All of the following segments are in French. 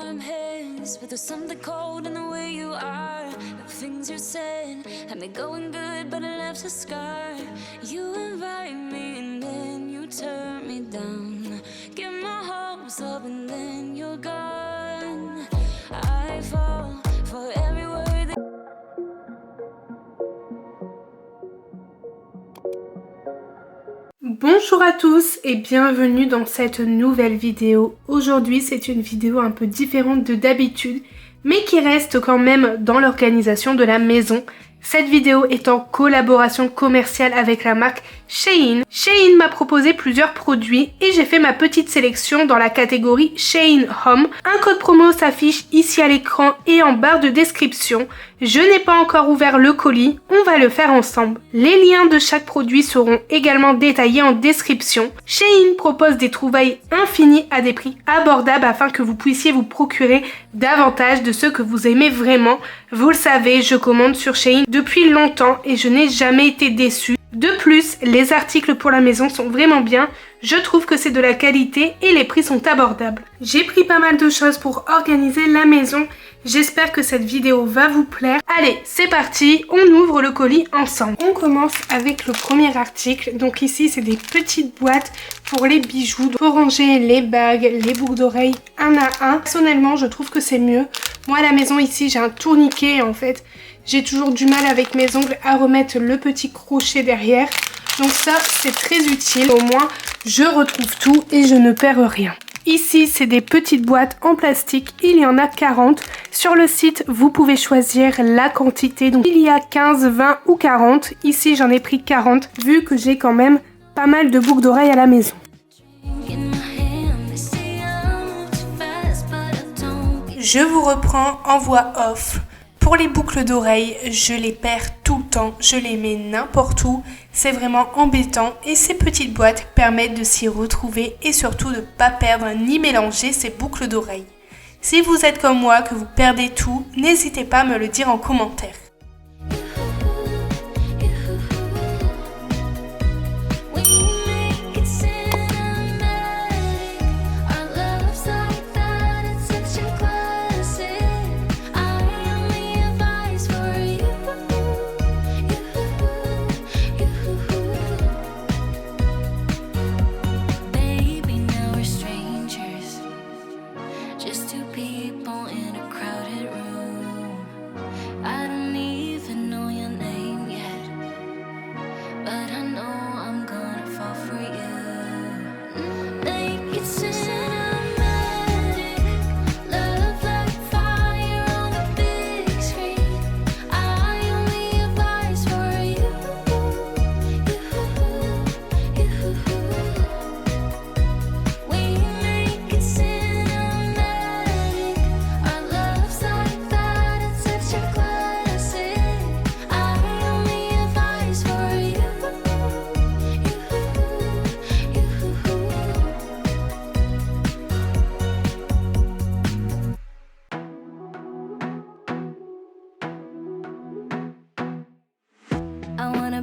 warm hands, but there's something cold in the way you are. The things you said had me going good, but it left a scar. You invite me and then you turn me down. Get my hopes up and then you're gone. I fall for every word that... Bonjour à tous et bienvenue dans cette nouvelle vidéo. Aujourd'hui c'est une vidéo un peu différente de d'habitude, mais qui reste quand même dans l'organisation de la maison. Cette vidéo est en collaboration commerciale avec la marque Shein. Shein m'a proposé plusieurs produits et j'ai fait ma petite sélection dans la catégorie Shein Home. Un code promo s'affiche ici à l'écran et en barre de description. Je n'ai pas encore ouvert le colis, on va le faire ensemble. Les liens de chaque produit seront également détaillés en description. Shein propose des trouvailles infinies à des prix abordables afin que vous puissiez vous procurer davantage de ce que vous aimez vraiment. Vous le savez, je commande sur Shein depuis longtemps et je n'ai jamais été déçue. De plus, les articles pour la maison sont vraiment bien, je trouve que c'est de la qualité et les prix sont abordables. J'ai pris pas mal de choses pour organiser la maison, j'espère que cette vidéo va vous plaire. Allez, c'est parti, on ouvre le colis ensemble. On commence avec le premier article, donc ici c'est des petites boîtes pour les bijoux, pour ranger les bagues, les boucles d'oreilles un à un. Personnellement, je trouve que c'est mieux. Moi à la maison ici j'ai un tourniquet en fait. J'ai toujours du mal avec mes ongles à remettre le petit crochet derrière. Donc ça, c'est très utile. Au moins, je retrouve tout et je ne perds rien. Ici, c'est des petites boîtes en plastique. Il y en a 40. Sur le site, vous pouvez choisir la quantité. Donc, il y a 15, 20 ou 40. Ici, j'en ai pris 40 vu que j'ai quand même pas mal de boucles d'oreilles à la maison. Je vous reprends en voix off. Pour les boucles d'oreilles, je les perds tout le temps, je les mets n'importe où, c'est vraiment embêtant et ces petites boîtes permettent de s'y retrouver et surtout de ne pas perdre ni mélanger ces boucles d'oreilles. Si vous êtes comme moi, que vous perdez tout, n'hésitez pas à me le dire en commentaire.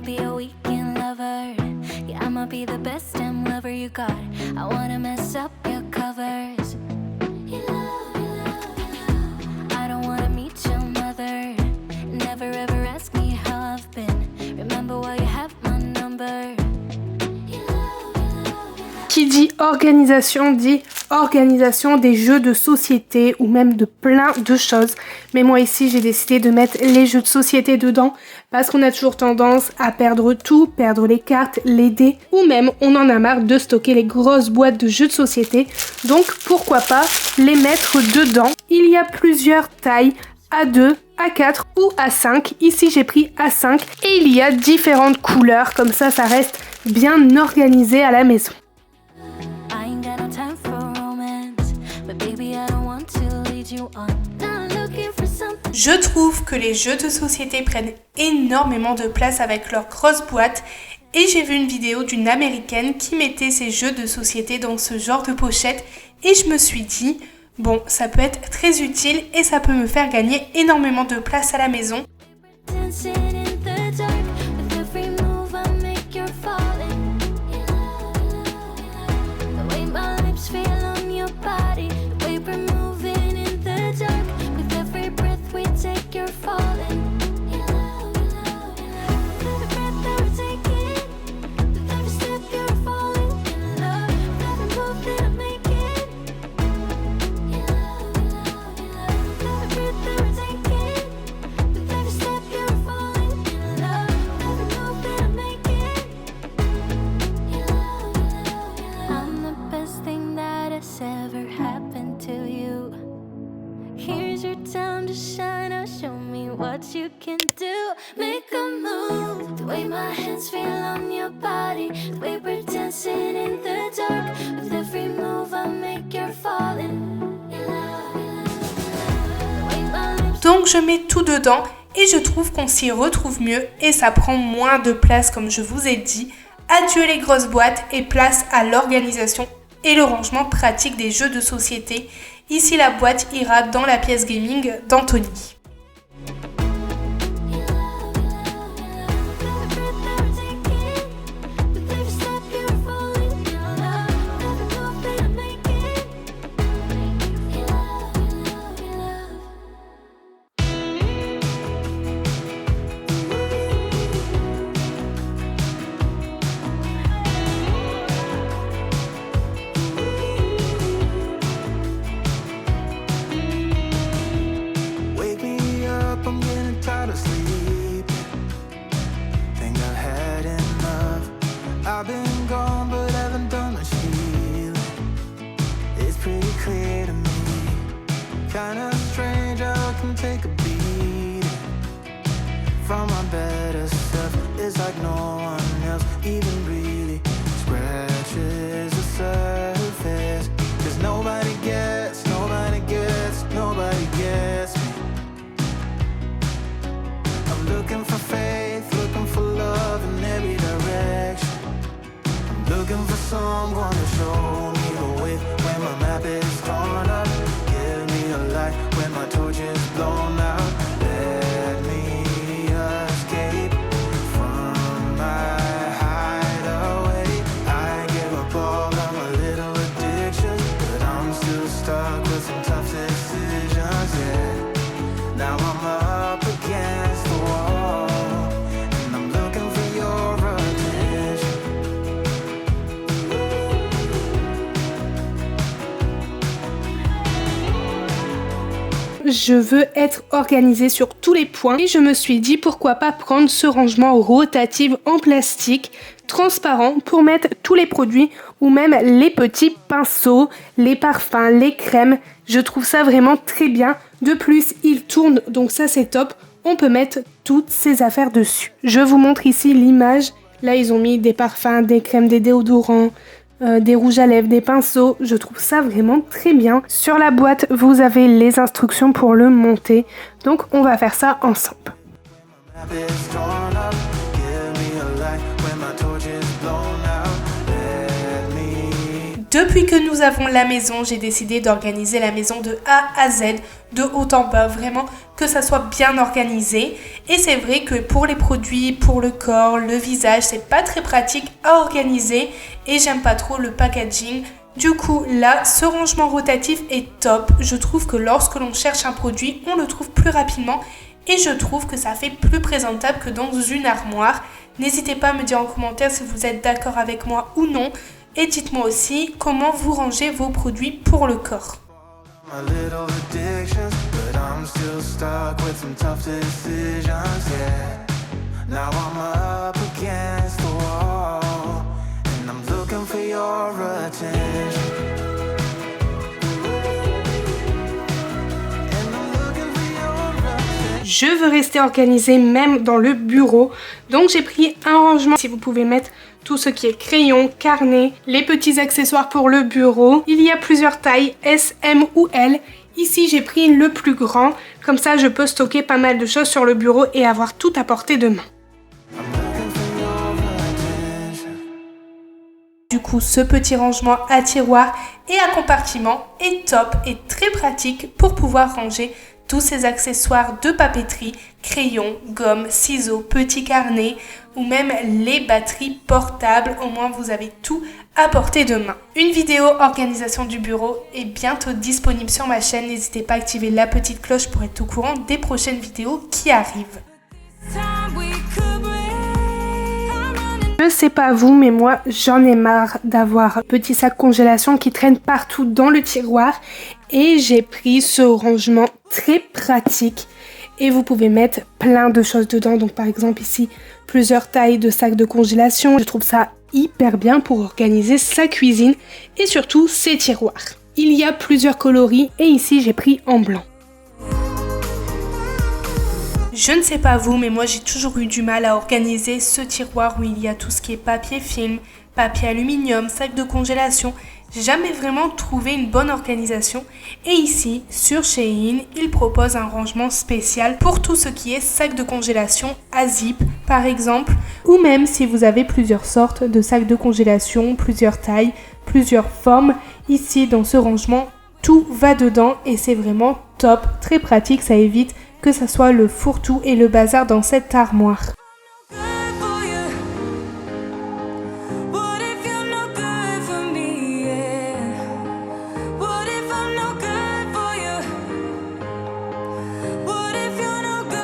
Be a weekend lover, yeah, I'ma be the best damn lover you got. I wanna mess up your covers. I don't wanna meet your mother. Never ever ask me how I've been. Remember why you have my number. Qui dit organisation des jeux de société ou même de plein de choses. Mais moi ici j'ai décidé de mettre les jeux de société dedans parce qu'on a toujours tendance à perdre tout, perdre les cartes, les dés ou même on en a marre de stocker les grosses boîtes de jeux de société. Donc pourquoi pas les mettre dedans. Il y a plusieurs tailles, A2, A4 ou A5. Ici j'ai pris A5 et il y a différentes couleurs comme ça reste bien organisé à la maison. Je trouve que les jeux de société prennent énormément de place avec leurs grosses boîtes et j'ai vu une vidéo d'une américaine qui mettait ses jeux de société dans ce genre de pochette et je me suis dit, bon, ça peut être très utile et ça peut me faire gagner énormément de place à la maison. to you. Here's your time to shine. Now show me what you can do. Make a move. The way my hands feel on your body. The way we're dancing in the dark. With every move I make, you're falling. Donc je mets tout dedans et je trouve qu'on s'y retrouve mieux et ça prend moins de place comme je vous ai dit. Adieu les grosses boîtes et place à l'organisation et le rangement pratique des jeux de société. Ici la boîte ira dans la pièce gaming d'Anthony. I've been gone but haven't done much healing. It's pretty clear to me. Kinda strange how I can take a beating from my better self. It's like no one else even really scratches the surface. Cause nobody gets me. I'm looking for faith, looking for love in every direction. Looking for someone to show me the way when my map is torn up. Give me a light when my torch is blown out. Let me escape from my hideaway. I give up all of my little addictions, but I'm still stuck with some tough decisions, yeah. Now I'm up against the wall, and I'm looking for your attention. Je veux être organisée sur tous les points et je me suis dit pourquoi pas prendre ce rangement rotatif en plastique transparent pour mettre tous les produits ou même les petits pinceaux, les parfums, les crèmes. Je trouve ça vraiment très bien. De plus, il tourne, donc ça c'est top. On peut mettre toutes ces affaires dessus. Je vous montre ici l'image. Là, ils ont mis des parfums, des crèmes, des déodorants, des rouges à lèvres, des pinceaux. Je trouve ça vraiment très bien. Sur la boîte, vous avez les instructions pour le monter. Donc, on va faire ça ensemble. Depuis que nous avons la maison, j'ai décidé d'organiser la maison de A à Z, de haut en bas, vraiment que ça soit bien organisé. Et c'est vrai que pour les produits, pour le corps, le visage, c'est pas très pratique à organiser et j'aime pas trop le packaging. Du coup, là, ce rangement rotatif est top. Je trouve que lorsque l'on cherche un produit, on le trouve plus rapidement et je trouve que ça fait plus présentable que dans une armoire. N'hésitez pas à me dire en commentaire si vous êtes d'accord avec moi ou non. Et dites-moi aussi comment vous rangez vos produits pour le corps. Je veux rester organisée même dans le bureau. Donc j'ai pris un rangement. Si vous pouvez mettre tout ce qui est crayon, carnet, les petits accessoires pour le bureau. Il y a plusieurs tailles, S, M ou L. Ici j'ai pris le plus grand. Comme ça je peux stocker pas mal de choses sur le bureau et avoir tout à portée de main. Du coup, ce petit rangement à tiroir et à compartiment est top et très pratique pour pouvoir ranger tous ces accessoires de papeterie, crayons, gommes, ciseaux, petits carnets ou même les batteries portables. Au moins, vous avez tout à portée de main. Une vidéo organisation du bureau est bientôt disponible sur ma chaîne. N'hésitez pas à activer la petite cloche pour être au courant des prochaines vidéos qui arrivent. Je sais pas vous, mais moi j'en ai marre d'avoir un petit sac congélation qui traîne partout dans le tiroir et j'ai pris ce rangement très pratique et vous pouvez mettre plein de choses dedans. Donc par exemple ici plusieurs tailles de sacs de congélation. Je trouve ça hyper bien pour organiser sa cuisine et surtout ses tiroirs. Il y a plusieurs coloris et ici j'ai pris en blanc. Je ne sais pas vous, mais moi j'ai toujours eu du mal à organiser ce tiroir où il y a tout ce qui est papier film, papier aluminium, sac de congélation. J'ai jamais vraiment trouvé une bonne organisation. Et ici, sur Shein, ils proposent un rangement spécial pour tout ce qui est sac de congélation à zip, par exemple. Ou même si vous avez plusieurs sortes de sacs de congélation, plusieurs tailles, plusieurs formes. Ici, dans ce rangement, tout va dedans et c'est vraiment top, très pratique, ça évite que ça soit le fourre-tout et le bazar dans cette armoire.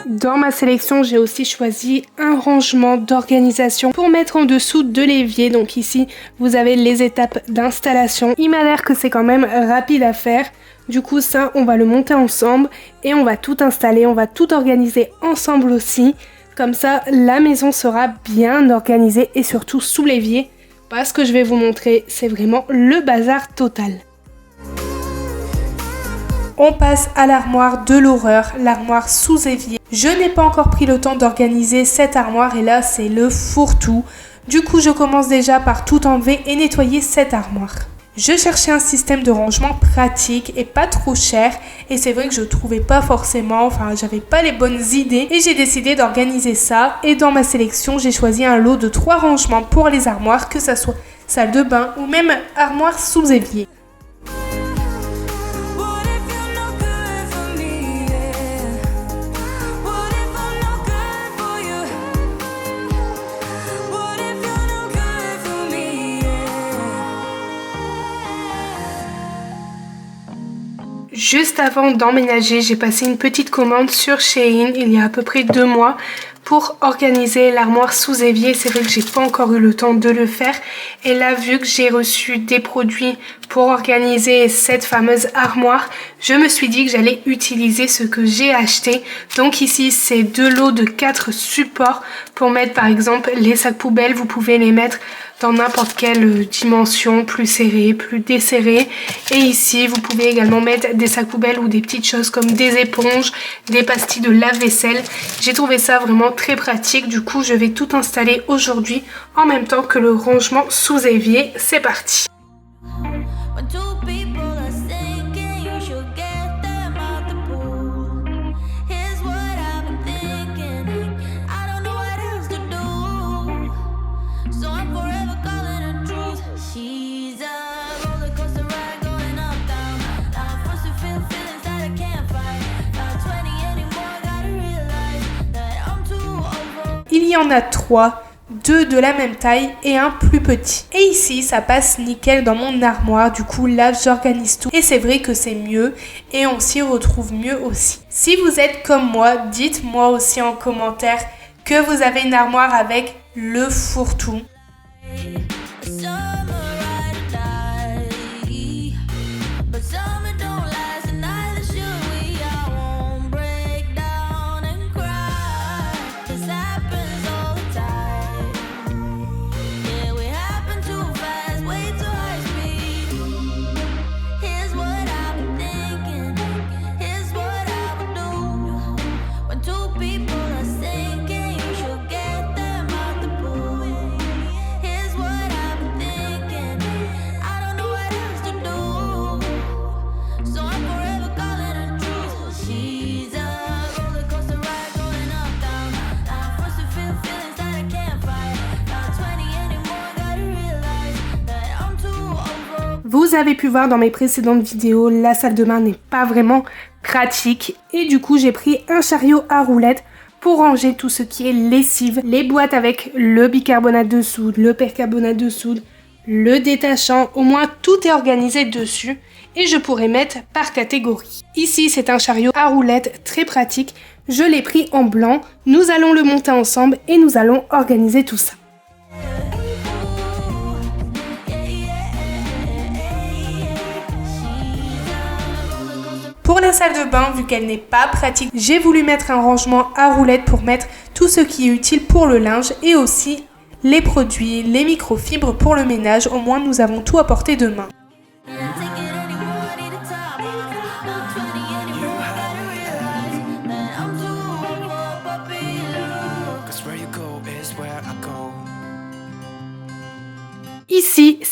Dans ma sélection, j'ai aussi choisi un rangement d'organisation pour mettre en dessous de l'évier. Donc ici, vous avez les étapes d'installation. Il m'a l'air que c'est quand même rapide à faire. Du coup, ça, on va le monter ensemble et on va tout installer, on va tout organiser ensemble aussi. Comme ça, la maison sera bien organisée et surtout sous l'évier. Parce que je vais vous montrer, c'est vraiment le bazar total. On passe à l'armoire de l'horreur, l'armoire sous évier. Je n'ai pas encore pris le temps d'organiser cette armoire et là, c'est le fourre-tout. Du coup, je commence déjà par tout enlever et nettoyer cette armoire. Je cherchais un système de rangement pratique et pas trop cher et c'est vrai que je trouvais pas forcément, j'avais pas les bonnes idées et j'ai décidé d'organiser ça et dans ma sélection j'ai choisi un lot de 3 rangements pour les armoires, que ça soit salle de bain ou même armoire sous évier. Juste avant d'emménager, j'ai passé une petite commande sur Shein il y a à peu près 2 mois pour organiser l'armoire sous évier. C'est vrai que j'ai pas encore eu le temps de le faire. Et là, vu que j'ai reçu des produits pour organiser cette fameuse armoire, je me suis dit que j'allais utiliser ce que j'ai acheté. Donc ici, c'est 2 lots de 4 supports pour mettre par exemple les sacs poubelles. Vous pouvez les mettre dans n'importe quelle dimension, plus serrée, plus desserrée. Et ici, vous pouvez également mettre des sacs poubelles ou des petites choses comme des éponges, des pastilles de lave-vaisselle. J'ai trouvé ça vraiment très pratique. Du coup, je vais tout installer aujourd'hui en même temps que le rangement sous évier. C'est parti! Il y en a 3, 2 de la même taille et un plus petit. Et ici, ça passe nickel dans mon armoire. Du coup, là, j'organise tout. Et c'est vrai que c'est mieux et on s'y retrouve mieux aussi. Si vous êtes comme moi, dites-moi aussi en commentaire que vous avez une armoire avec le fourre-tout. Vous avez pu voir dans mes précédentes vidéos, la salle de bain n'est pas vraiment pratique. Et du coup, j'ai pris un chariot à roulettes pour ranger tout ce qui est lessive. Les boîtes avec le bicarbonate de soude, le percarbonate de soude, le détachant. Au moins, tout est organisé dessus. Et je pourrais mettre par catégorie. Ici, c'est un chariot à roulettes très pratique. Je l'ai pris en blanc. Nous allons le monter ensemble et nous allons organiser tout ça. Pour la salle de bain, vu qu'elle n'est pas pratique, j'ai voulu mettre un rangement à roulettes pour mettre tout ce qui est utile pour le linge et aussi les produits, les microfibres pour le ménage. Au moins, nous avons tout à portée de main.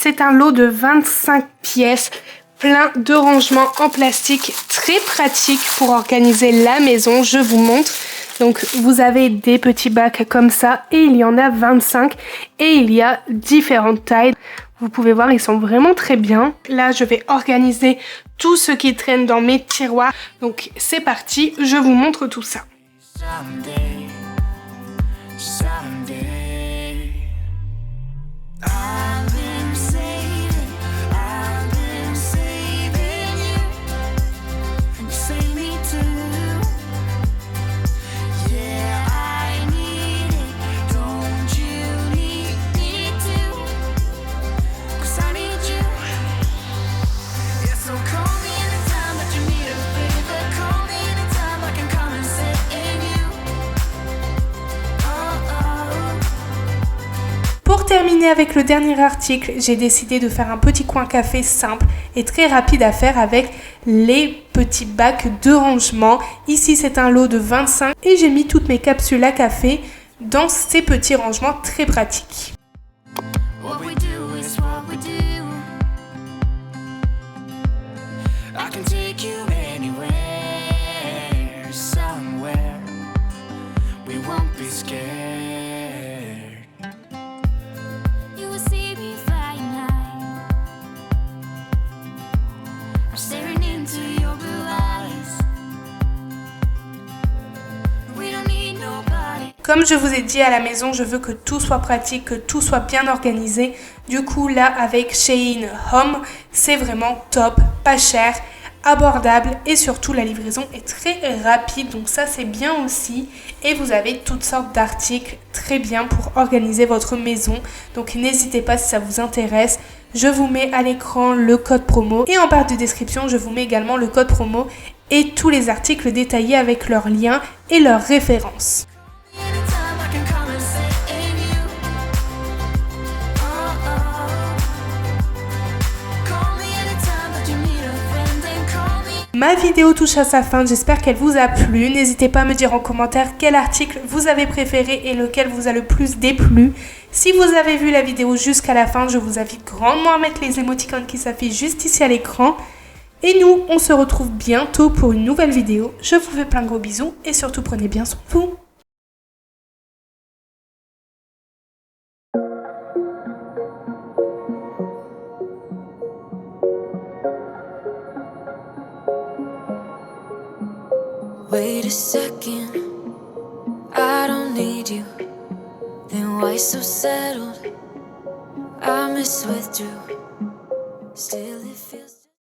C'est un lot de 25 pièces, plein de rangements en plastique, très pratique pour organiser la maison. Je vous montre. Donc vous avez des petits bacs comme ça et il y en a 25 et il y a différentes tailles. Vous pouvez voir, ils sont vraiment très bien. Là, je vais organiser tout ce qui traîne dans mes tiroirs. Donc c'est parti, je vous montre tout ça. Someday, someday, I've been saving you, and you save me too. Yeah, I need it, don't you need me too? 'Cause I need you. Yeah, so call me anytime that you need a favor. Call me anytime I can come and sit in you. Oh, oh. Pour terminer avec le dernier article, j'ai décidé de faire un petit coin café simple et très rapide à faire avec les petits bacs de rangement. Ici, c'est un lot de 25 et j'ai mis toutes mes capsules à café dans ces petits rangements très pratiques. What we do is what we do. I can take you anywhere, somewhere. We won't be scared. You will see me flying high. I'm staring into your blue eyes. We don't need nobody. Comme je vous ai dit, à la maison, je veux que tout soit pratique, que tout soit bien organisé. Du coup, là, avec Shein Home, c'est vraiment top, pas cher, abordable et surtout la livraison est très rapide. Donc ça, c'est bien aussi. Et vous avez toutes sortes d'articles très bien pour organiser votre maison. Donc n'hésitez pas si ça vous intéresse. Je vous mets à l'écran le code promo et en barre de description, je vous mets également le code promo et tous les articles détaillés avec leurs liens et leurs références. Anytime I can come and sit in you. Oh, oh. Call me anytime that you need a friend and call me. Ma vidéo touche à sa fin, j'espère qu'elle vous a plu. N'hésitez pas à me dire en commentaire quel article vous avez préféré et lequel vous a le plus déplu. Si vous avez vu la vidéo jusqu'à la fin, je vous invite grandement à mettre les émoticônes qui s'affichent juste ici à l'écran. Et nous, on se retrouve bientôt pour une nouvelle vidéo. Je vous fais plein de gros bisous et surtout prenez bien soin de vous. Wait a second, I don't need you. Then why so settled? I miswithdrew. Still